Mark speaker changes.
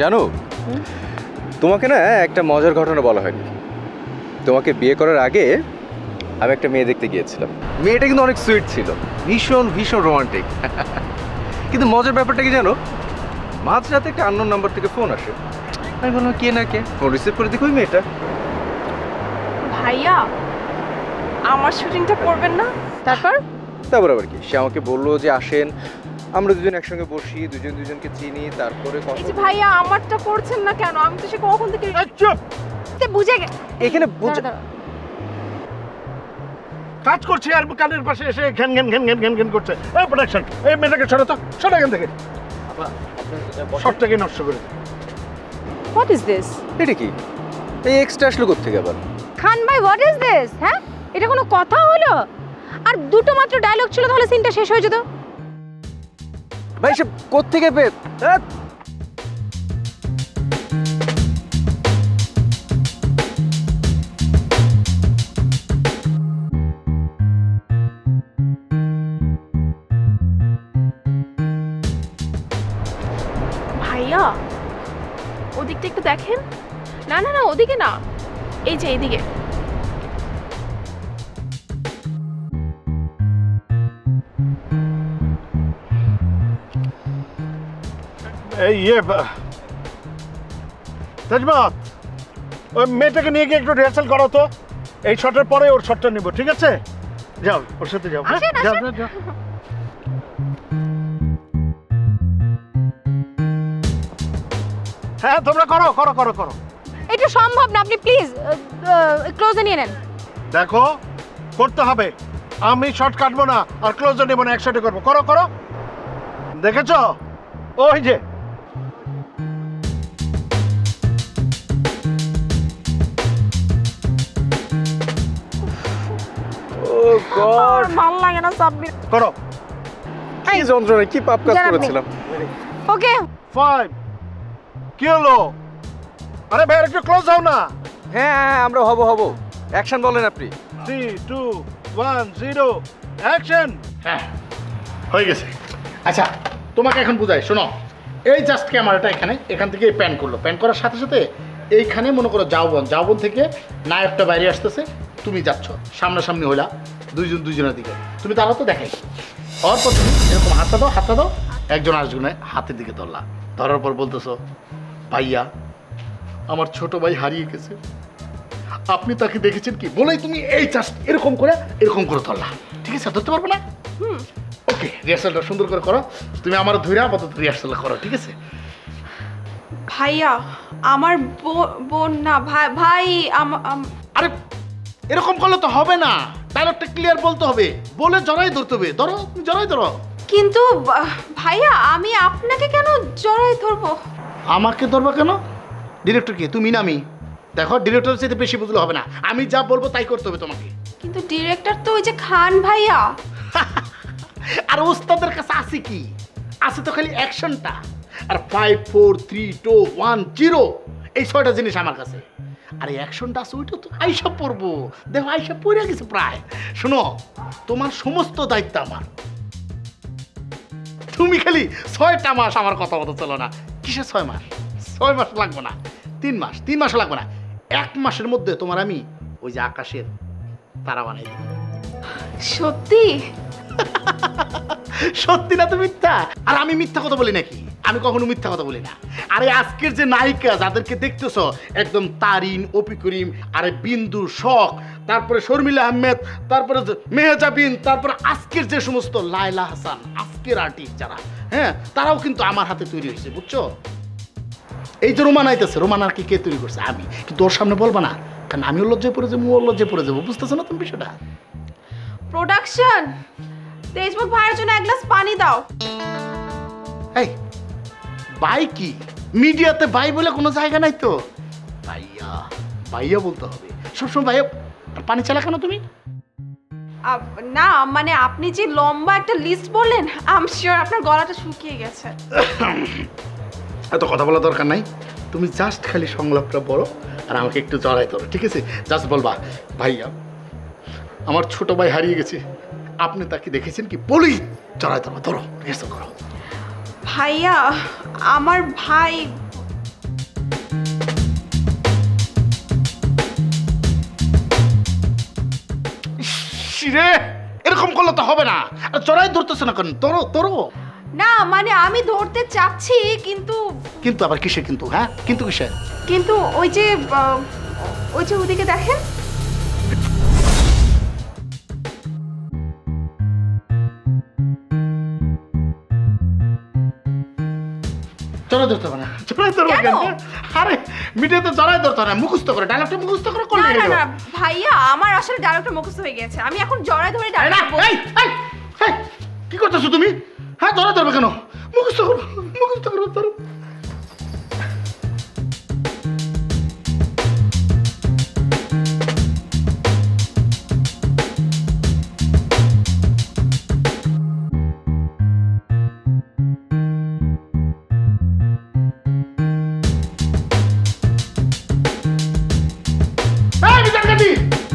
Speaker 1: জানো তোমাকে না একটা মজার ঘটনা বলা হয়নি। তোমাকে বিয়ে করার আগে আমি একটা মেয়ে দেখতে গিয়েছিলাম। মেয়েটা কিন্তু অনেক সুইট ছিল, ভীষণ ভীষণ রোমান্টিক। কিন্তু মজার ব্যাপারটা কি জানো, মাঝরাতে একটা আননোন নাম্বার থেকে ফোন আসে। আমি বললাম কে না কে, ফোন রিসিভ করে দেখো ওই মেয়েটা।
Speaker 2: ভাইয়া আমার শুটিংটা করবেন না? তারপর
Speaker 1: আবার কি, সে আমাকে বললো যে আসেন আমরা দুজন একসঙ্গে বসি, দুজন দুজনকে চিনি, তারপরে
Speaker 2: এই যে ভাইয়া আমারটা করছেন না কেন? আমি তো সে কখন থেকে
Speaker 3: চুপ
Speaker 2: বুঝে
Speaker 1: এখানে
Speaker 3: কাজ করছি আর কানের পাশে এসে ঘ্যান ঘ্যান ঘ্যান ঘ্যান ঘ্যান ঘ্যান করছে। এই প্রোডাকশন, এই মেয়েটাকে সরা তো, সরা এখান থেকে। সবটাকে নষ্ট করে।
Speaker 2: What is this?
Speaker 1: এটা কি এই এক্সট্রা আসলো কোত্থেকে আবার?
Speaker 2: খান ভাই হোয়াট ইজ দিস? হ্যাঁ এটা কোনো কথা হলো? আর দুটো মাত্র ডায়লগ ছিল, তাহলে সিনটা শেষ হয়ে যেত।
Speaker 1: ভাই সব কোত্থেকে পেয়ে
Speaker 2: ভাইয়া ওদিকটা একটু দেখেন। না না না ওদিকে না, এই যে এইদিকে।
Speaker 3: তেজবাত, ওই মেয়েটাকে নিয়ে গিয়ে একটু রিহার্সাল করো তো। এই শটের পরে ওর শটটা নিব, ঠিক আছে? যাও ওর সাথে যাও। যাও যাও যাও। হ্যাঁ তোমরা করো করো করো করো।
Speaker 2: এটা সম্ভব না, আপনি প্লিজ ক্লোজে নিয়ে নেন।
Speaker 3: দেখো করতে হবে, আমি শট কাটবো না আর ক্লোজে নেবো না, একসাথে করবো। করো করো, দেখেছো? ওই যে
Speaker 2: ভালো লাগে না সাব্বির।
Speaker 3: করো।
Speaker 1: কি যন্ত্রণা, কি পাপ কাজ করেছিলাম।
Speaker 2: ওকে
Speaker 3: 5 কি হলো? আরে ভাই একটু ক্লোজ হও না।
Speaker 1: হ্যাঁ আমরা হব অ্যাকশন বলেন আপনি।
Speaker 3: 3 2 1 0 অ্যাকশন। হ্যাঁ হয়ে গেছে। আচ্ছা তোমাকে এখন বুঝাই, শোনো। এই জাস্ট ক্যামেরাটা এখান থেকে প্যান করলো, প্যান করার সাথে সাথে এইখানে মনে করো জাউবন থেকে নায়কটা বাইরে আসতেছে, তুমি যাচ্ছ সামনাসামনি হইলা দুইজন দুইজনের দিকে, তুমি তারা তো দেখাই অল্প তুমি এরকম হাতটা দাও একজন আরেকজনের হাতের দিকে ধরার পর বলতেছো, ভাইয়া আমার ছোট ভাই হারিয়ে গেছে, আপনি তাকে দেখেছেন কি? বলেই তুমি এই জাস্ট এরকম করে ধরলা, ঠিক আছে? ধরতে পারবে না? ওকে, রিহার্সালটা সুন্দর করে করো। তুমি আমার ধরে আপাতত রিহার্সাল করো, ঠিক আছে?
Speaker 2: ভাইয়া আমার বোন না, ভাই
Speaker 3: আরে এরকম করলে তো হবে না, ডায়লগটা ক্লিয়ার বলতে হবে, বলে জড়াই ধরতে হবে। ধরো, তুমি জড়াই ধরো।
Speaker 2: কিন্তু ভাইয়া আমি আপনাকে কেন জড়াই ধরবো?
Speaker 3: আমাকে ধরবা কেন? ডিরেক্টর কে, তুমি না আমি? দেখো ডিরেক্টরের চাইতে বেশি বুঝলে হবে না, আমি যা বলবো তাই করতে হবে তোমাকে।
Speaker 2: কিন্তু ডিরেক্টর তো ওই যে খান ভাইয়া।
Speaker 3: আর ওস্তাদের কাছে আছে কি? আছে তো খালি অ্যাকশনটা আর 5 4 3 2 1 0 এই 6টা জিনিস আমার কাছে। আর এই অ্যাকশনটা আছে ওইটা তো আইসা পড়বো, দেখো আইসা পড়ে গেছে প্রায়। শোনো, তোমার সমস্ত দায়িত্ব আমার, তুমি খালি 6টা মাস আমার কথা মতো চলো না। কিসে 6 মাস? 6 মাস লাগবে না, 3 মাস, 3 মাসও লাগবে না, 1 মাসের মধ্যে তোমার আমি ওই যে আকাশের তারা বানাই দেব।
Speaker 2: সত্যি?
Speaker 3: সত্যি না তো মিথ্যা? আর আমি মিথ্যা কথা বলি নাকি? আমি কখনো মিথ্যা কথা বলি না। আরে আজকের যে নায়িকা যাদেরকে দেখতেছো, একদম তারিন, অপি করিম, আরে বিন্দু, শখ, তারপরে শর্মিলা আহমেদ, তারপরে মেহজাবিন, তারপরে আজকের যে সমস্ত লায়লা হাসান, আজকের আর্টিস্ট যারা, হ্যাঁ তারাও কিন্তু আমার হাতে তৈরি হয়েছে, বুঝছো? এই যে রোমান আইতেছে, রোমান আর কি কে তৈরি করছে? আমি। কিন্তু ওর সামনে বলবা না, কারণ আমিও লজ্জায় পড়ে যাবো, ওর লজ্জায় পড়ে যাবো, বুঝতেছো না তুমি বিষয়টা?
Speaker 2: প্রোডাকশন, তেজমুখ ভাইয়ের জন্য 1 গ্লাস পানি দাও।
Speaker 3: এই ভাই কি মিডিয়াতে ভাই বলে কোনো জায়গা নাই তো? ভাইয়া ভাইয়া বলতে হবে সবসময়। ভাইয়া পানি চালা কেন তুমি?
Speaker 2: না মানে আপনি যে লম্বা একটা লিস্ট বললেন, আই এম শিওর আপনার গলাটা শুকিয়ে গেছে।
Speaker 3: এত কথা বলা দরকার নাই, তুমি জাস্ট খালি সংলাপটা বলো আর আমাকে একটু জড়াই ধরো, ঠিক আছে? জাস্ট বলবা, ভাইয়া আমার ছোট ভাই হারিয়ে গেছে, আপনি তাকে দেখেছেন কি? বলি জড়াই ধরো, ধরো রিহার্সাল করো।
Speaker 2: ভাইয়া আমার ভাই
Speaker 3: রে, এরকম করলে তো হবে না। আর জড়াই ধরতেছে না কেন? তোরো তোরো।
Speaker 2: না মানে আমি ধরতে চাচ্ছি কিন্তু
Speaker 3: কিন্তু আবার কিসে কিন্তু? হ্যাঁ কিন্তু কিসে?
Speaker 2: কিন্তু ওই যে ওদিকে দেখেন।
Speaker 3: জড়াই ধরতে হবে না। জড়াই ধরবো
Speaker 2: কেন?
Speaker 3: কেন? আরে মিডিয়া তো জড়াই ধরতে হবে না, মুখস্থ করে ডায়লগটা মুখস্থ করে
Speaker 2: না
Speaker 3: করলে
Speaker 2: না না ভাইয়া, আমার আসলে ডায়লগটা মুখস্থ হয়ে গেছে। আমি এখন জড়ায় ধরে ডায়লগ বলবো।
Speaker 3: কি করতেছো তুমি? হ্যাঁ জড়াই ধরবে কেন? মুখস্থ করো, মুখস্থ করো।